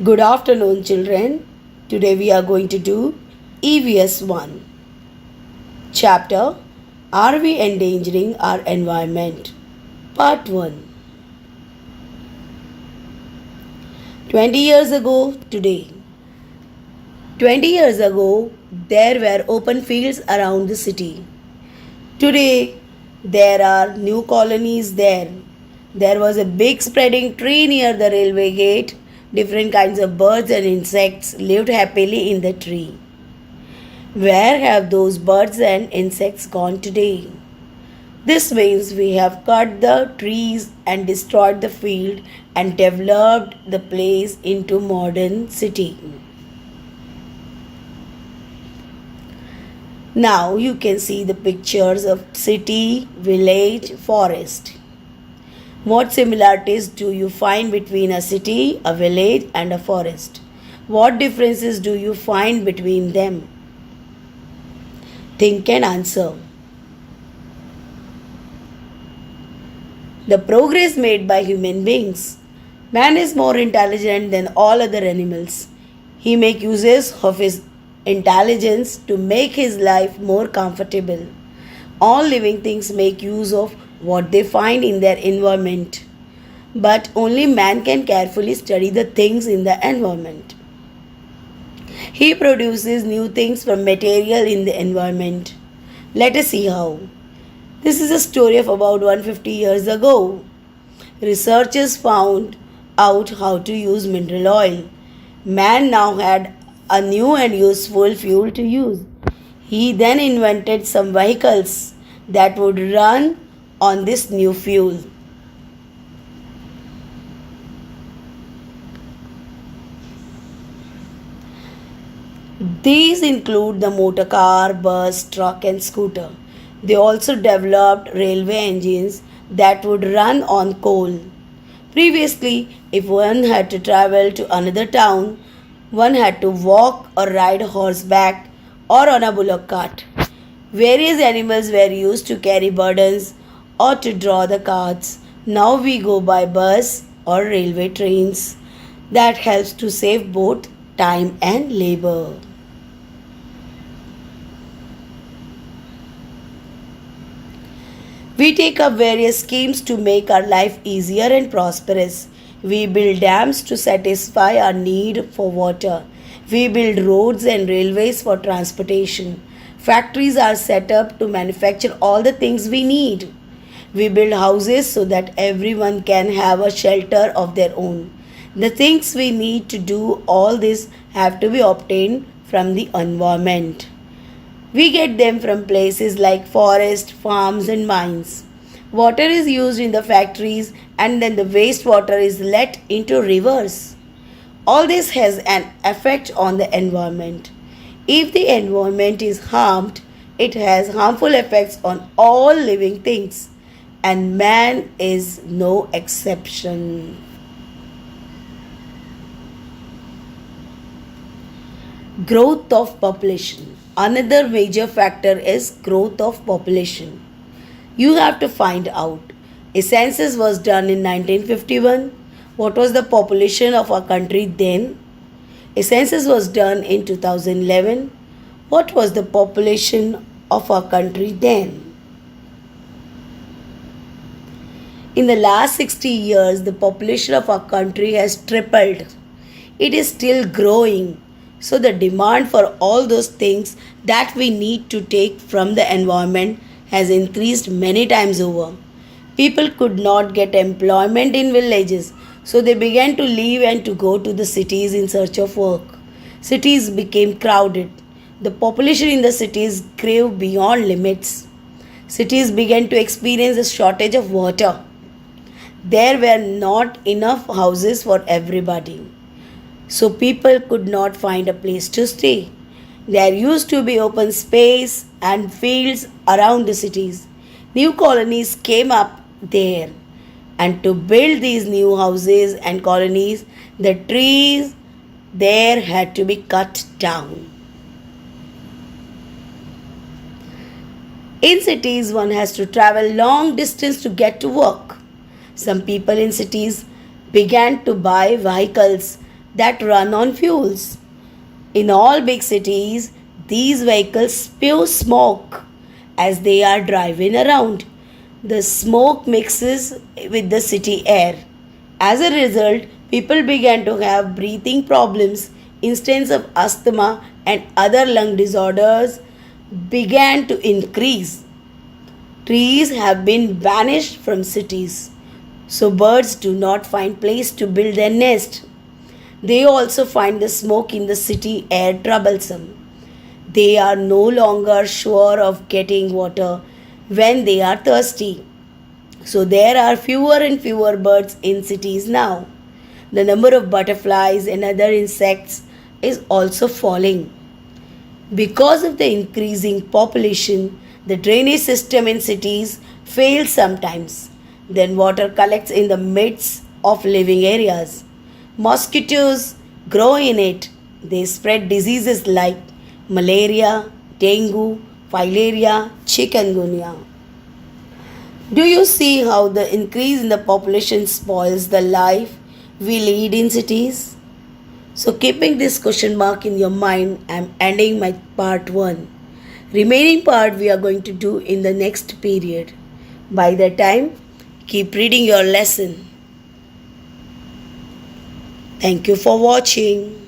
Good afternoon, children. Today we are going to do EVS 1 chapter Are we endangering our environment? Part 1. 20 years ago, today. 20 years ago, there were open fields around the city. Today, there are new colonies there. There was a big spreading tree near the railway gate. Different kinds of birds and insects lived happily in the tree. Where have those birds and insects gone today? This means we have cut the trees and destroyed the field and developed the place into modern city. Now you can see the pictures of city, village, forest. What similarities do you find between a city, a village, and a forest? What differences do you find between them? Think and answer. The progress made by human beings. Man is more intelligent than all other animals. He makes uses of his intelligence to make his life more comfortable. All living things make use of what they find in their environment. But only man can carefully study the things in the environment. He produces new things from material in the environment. Let us see how. This is a story of about 150 years ago. Researchers found out how to use mineral oil. Man now had a new and useful fuel to use. He then invented some vehicles that would run on this new fuel. These include the motor car, bus, truck, and scooter. They also developed railway engines that would run on coal. Previously, if one had to travel to another town, one had to walk or ride horseback or on a bullock cart. Various animals were used to carry burdens or to draw the carts. Now we go by bus or railway trains. That helps to save both time and labor. We take up various schemes to make our life easier and prosperous. We build dams to satisfy our need for water. We build roads and railways for transportation. Factories are set up to manufacture all the things we need. We build houses so that everyone can have a shelter of their own. The things we need to do all this have to be obtained from the environment. We get them from places like forests, farms, and mines. Water is used in the factories and then the wastewater is let into rivers. All this has an effect on the environment. If the environment is harmed, it has harmful effects on all living things, and man is no exception. Growth of population. Another major factor is growth of population. You have to find out. A census was done in 1951. What was the population of our country then? A census was done in 2011. What was the population of our country then? In the last 60 years, the population of our country has tripled. It is still growing. So, the demand for all those things that we need to take from the environment has increased many times over. People could not get employment in villages, so they began to leave and to go to the cities in search of work. Cities became crowded. The population in the cities grew beyond limits. Cities began to experience a shortage of water. There were not enough houses for everybody. So people could not find a place to stay. There used to be open space and fields around the cities. New colonies came up there. And to build these new houses and colonies, the trees there had to be cut down. In cities, one has to travel long distance to get to work. Some people in cities began to buy vehicles that run on fuels. In all big cities, these vehicles spew smoke as they are driving around. The smoke mixes with the city air. As a result, people began to have breathing problems. Instances of asthma and other lung disorders began to increase. Trees have been banished from cities, so birds do not find place to build their nest. They also find the smoke in the city air troublesome. They are no longer sure of getting water when they are thirsty. So there are fewer and fewer birds in cities now. The number of butterflies and other insects is also falling. Because of the increasing population, the drainage system in cities fails sometimes. Then water collects in the midst of living areas. Mosquitoes grow in it. They spread diseases like malaria, dengue, filaria, chikungunya. Do you see how the increase in the population spoils the life we lead in cities? So, keeping this question mark in your mind, I am ending my part 1. Remaining part we are going to do in the next period. By that time, keep reading your lesson. Thank you for watching.